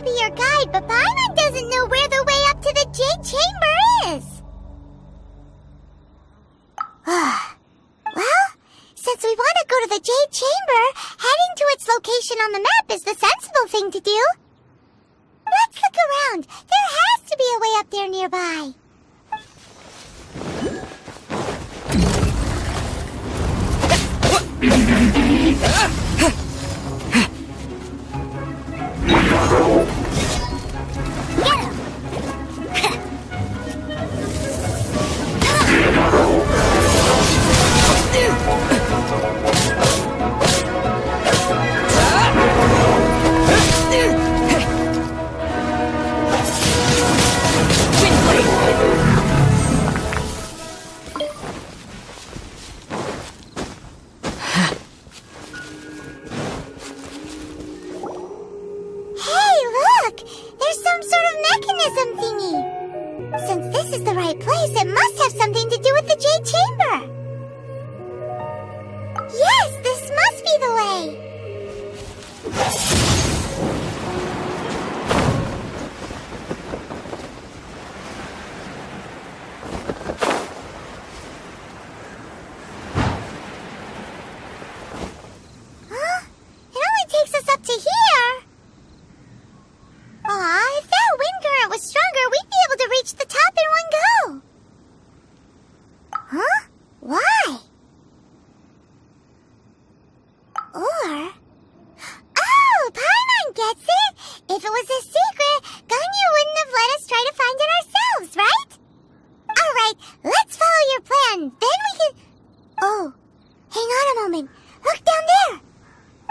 be your guide, but Paimon doesn't know where the way up to the Jade Chamber is. Well, since we want to go to the Jade Chamber, heading to its location on the map is the sensible thing to do. Let's look around. There has to be a way up there nearby.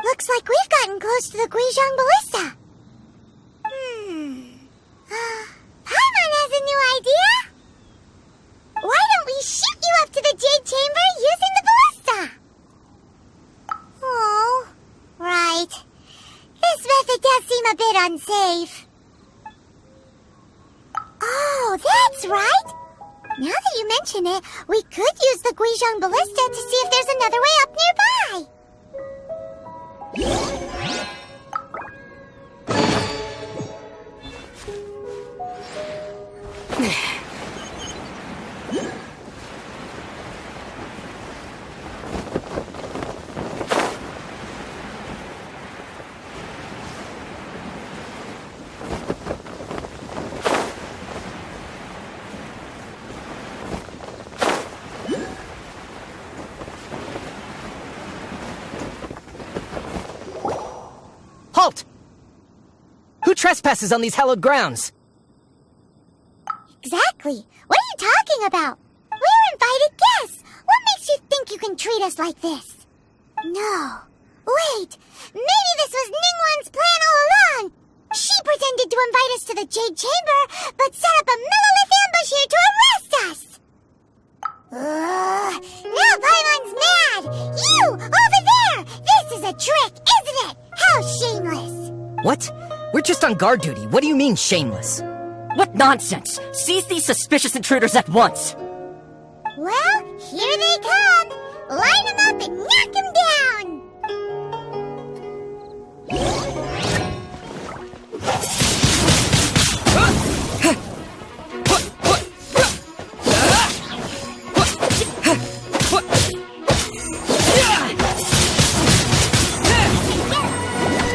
Looks like we've gotten close to the Guizhong Ballista. Paimon has a new idea. Why don't we shoot you up to the Jade Chamber using the ballista? Oh, right. This method does seem a bit unsafe. Oh, that's right. Now that you mention it, we could use the Guizhong Ballista to see if there's another way up nearby. Halt! Who trespasses on these hallowed grounds? Exactly. What are you talking about? We're invited guests. What makes you think you can treat us like this? No. Wait. Maybe this was Ningguang's plan all along. She pretended to invite us to the Jade Chamber, but set up a Millilith ambush here to arrest us. Now Paimon's mad. You, over there! This is a trick, isn't it? How shameless! What? We're just on guard duty. What do you mean, shameless? What nonsense! Seize these suspicious intruders at once! Well, here they come! Line them up and knock them down!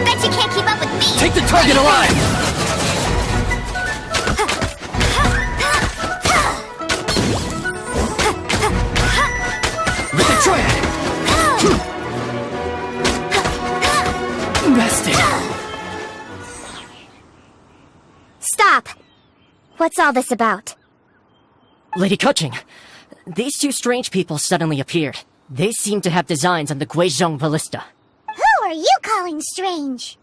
Bet you can't keep up with me! Take the target alive! Stop! What's all this about? Lady Keqing, these two strange people suddenly appeared. They seem to have designs on the Guizhong Ballista. Who are you calling strange?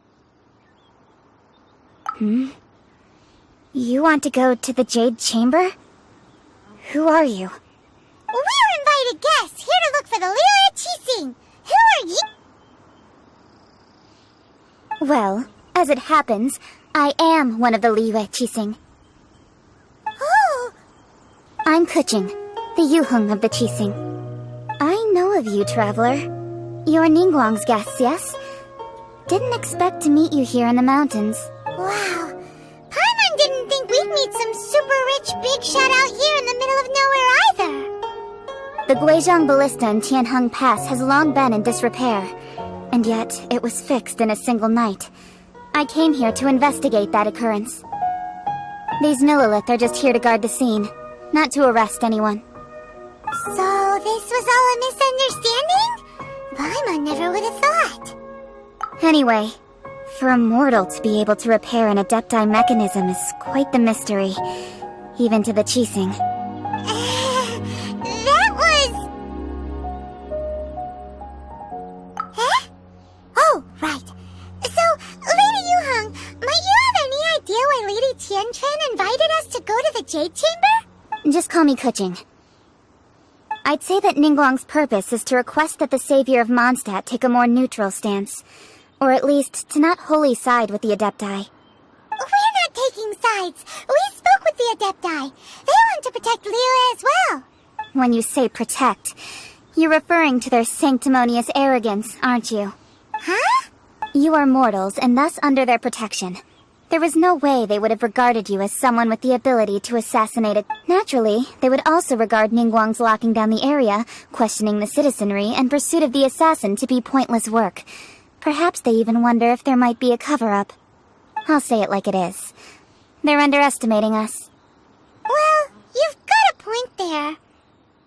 You want to go to the Jade Chamber? Who are you? We're invited guests, here to look for the Liyue Qixing. Who are you? Well, as it happens, I am one of the Liyue Qixing. Who? I'm Keqing, the Yuheng of the Qixing. I know of you, traveler. You're Ningguang's guests, yes? Didn't expect to meet you here in the mountains. Wow, The Guizhong Ballista in Tianheng Pass has long been in disrepair, and yet it was fixed in a single night. I came here to investigate that occurrence. These Millilith are just here to guard the scene, not to arrest anyone. So this was all a misunderstanding? Paimon never would have thought. Anyway, for a mortal to be able to repair an Adepti mechanism is quite the mystery, even to the Qixing. That was... Huh? Oh, right. So, Lady Yuheng, might you have any idea why Lady Tianchen invited us to go to the Jade Chamber? Just call me Kuching. I'd say that Ningguang's purpose is to request that the savior of Mondstadt take a more neutral stance. Or at least, to not wholly side with the Adepti. We're not taking sides. We spoke with the Adepti. They want to protect Liyue as well. When you say protect, you're referring to their sanctimonious arrogance, aren't you? Huh? You are mortals, and thus under their protection. There was no way they would have regarded you as someone with the ability to assassinate it. Naturally, they would also regard Ningguang's locking down the area, questioning the citizenry, and pursuit of the assassin to be pointless work. Perhaps they even wonder if there might be a cover-up. I'll say it like it is. They're underestimating us. Well, you've got a point there.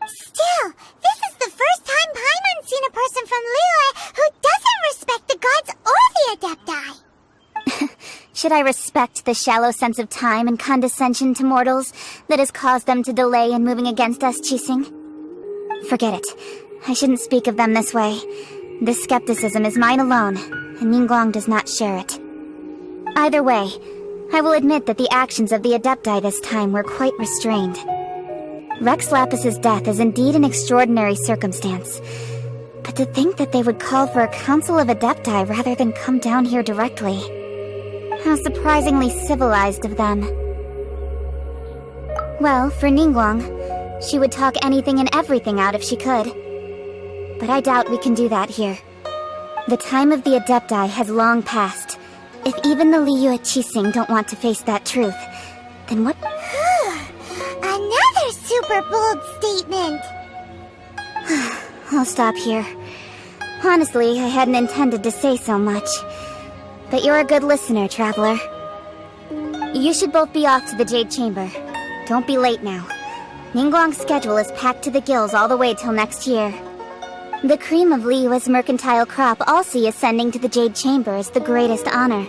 Still, this is the first time Paimon's seen a person from Liyue who doesn't respect the gods or the Adepti. Should I respect the shallow sense of time and condescension to mortals that has caused them to delay in moving against us, Qixing? Forget it. I shouldn't speak of them this way. This skepticism is mine alone, and Ningguang does not share it. Either way, I will admit that the actions of the Adepti this time were quite restrained. Rex Lapis's death is indeed an extraordinary circumstance. But to think that they would call for a council of Adepti rather than come down here directly. How surprisingly civilized of them. Well, for Ningguang, she would talk anything and everything out if she could. But I doubt we can do that here. The time of the Adepti has long passed. If even the Liyue Qixing don't want to face that truth, then what— Another super bold statement! I'll stop here. Honestly, I hadn't intended to say so much. But you're a good listener, Traveler. You should both be off to the Jade Chamber. Don't be late now. Ningguang's schedule is packed to the gills all the way till next year. The cream of Liyue's mercantile crop all see ascending to the Jade Chamber as the greatest honor.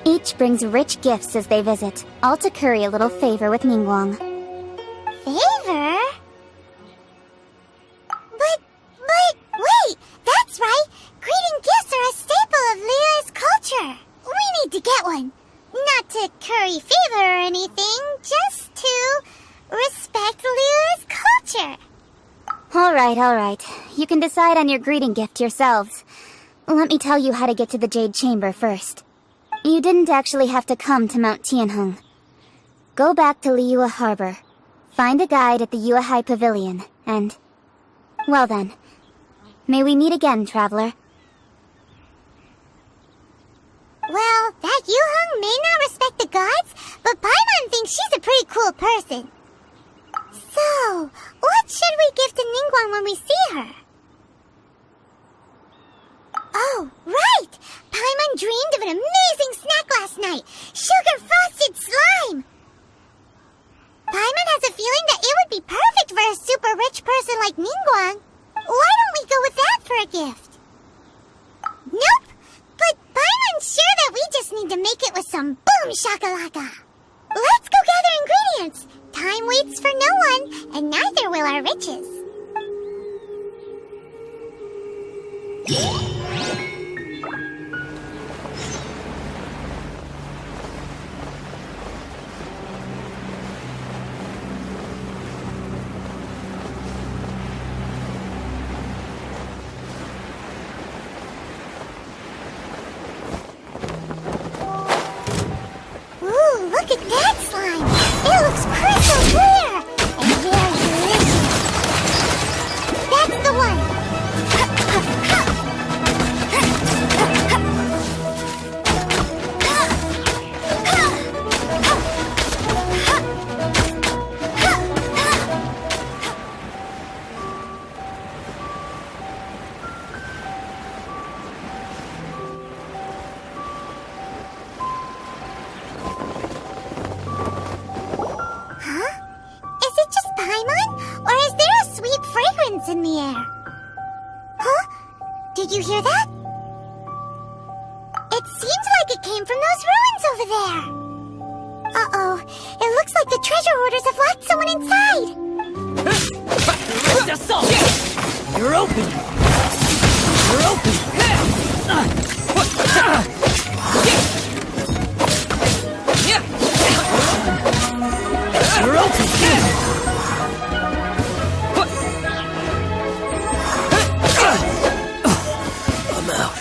Each brings rich gifts as they visit, all to curry a little favor with Ningguang. Favor? But, wait! That's right! Greeting gifts are a staple of Liyue's culture! We need to get one! Not to curry favor or anything, just to respect Liyue's culture! Alright. You can decide on your greeting gift yourselves. Let me tell you how to get to the Jade Chamber first. You didn't actually have to come to Mount Tianheng. Go back to Liyue Harbor. Find a guide at the Yuehai Pavilion, and— well then. May we meet again, Traveler. Well, that Yuheng may not respect the gods, but Paimon thinks she's a pretty cool person. So, what should we give to Ningguang when we see her? Oh, right! Paimon dreamed of an amazing snack last night! Sugar-frosted slime! Paimon has a feeling that it would be perfect for a super rich person like Ningguang. Why don't we go with that for a gift? Nope! But Paimon's sure that we just need to make it with some boom shakalaka! Let's go gather ingredients! Time waits for no one, and neither will our riches. Ooh, look at that slime! It looks crystal clear! And very delicious! That's the one! Did you hear that? It seems like it came from those ruins over there. Uh-oh. It looks like the treasure hoarders have locked someone inside. Assault! You're open! You're open! You're open! I'm out.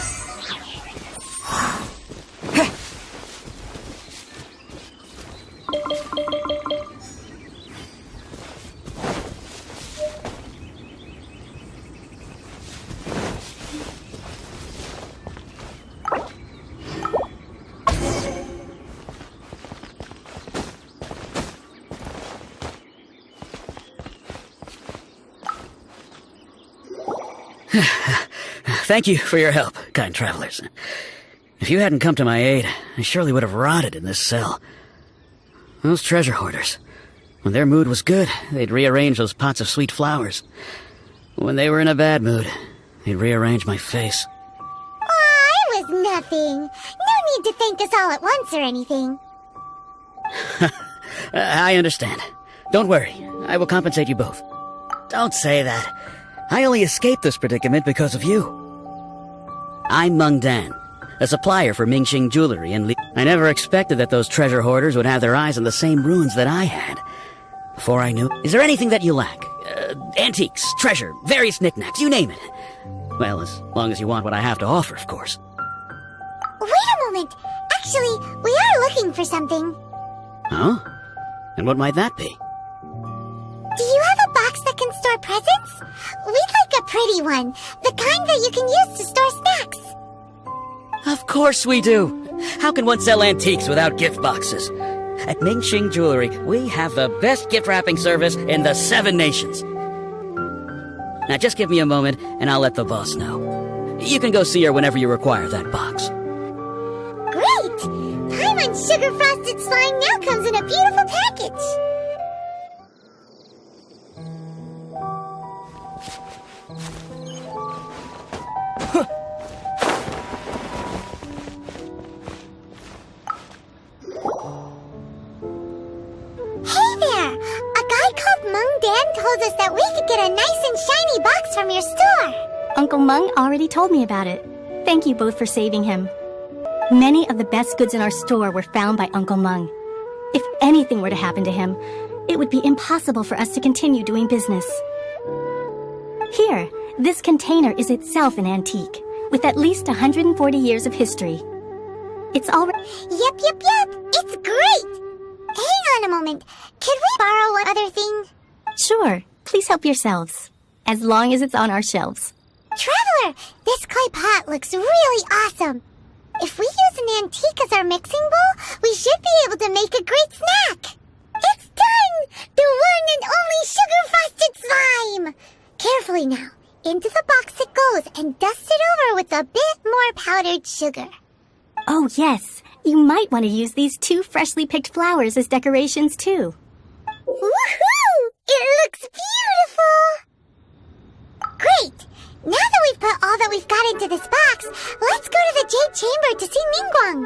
Thank you for your help, kind travelers. If you hadn't come to my aid, I surely would have rotted in this cell. Those treasure hoarders, when their mood was good, they'd rearrange those pots of sweet flowers. When they were in a bad mood, they'd rearrange my face. Aw, it was nothing. No need to thank us all at once or anything. I understand. Don't worry, I will compensate you both. Don't say that. I only escaped this predicament because of you. I'm Meng Dan, a supplier for Mingxing Jewelry and I never expected that those treasure hoarders would have their eyes on the same ruins that I had. Before I knew... Is there anything that you lack? Antiques, treasure, various knickknacks, you name it. Well, as long as you want what I have to offer, of course. Wait a moment. Actually, we are looking for something. Huh? And what might that be? Do you have a box that can store presents? We'd like a pretty one. The kind that you can use to store snacks. Of course we do. How can one sell antiques without gift boxes? At Mingxing Jewelry, we have the best gift wrapping service in the 7 nations. Now just give me a moment, and I'll let the boss know. You can go see her whenever you require that box. Great! Pimon Sugar Frosted Slime now comes in a beautiful package. Told us that we could get a nice and shiny box from your store. Uncle Meng already told me about it. Thank you both for saving him. Many of the best goods in our store were found by Uncle Meng. If anything were to happen to him, it would be impossible for us to continue doing business. Here, this container is itself an antique, with at least 140 years of history. It's already... Yep. It's great. Hang on a moment. Could we borrow one other thing? Sure, please help yourselves, as long as it's on our shelves. Traveler, this clay pot looks really awesome. If we use an antique as our mixing bowl, we should be able to make a great snack. It's done! The one and only sugar-frosted slime! Carefully now. Into the box it goes and dust it over with a bit more powdered sugar. Oh yes, you might want to use these 2 freshly picked flowers as decorations too. Woohoo! It looks beautiful! Great! Now that we've put all that we've got into this box, let's go to the Jade Chamber to see Ningguang.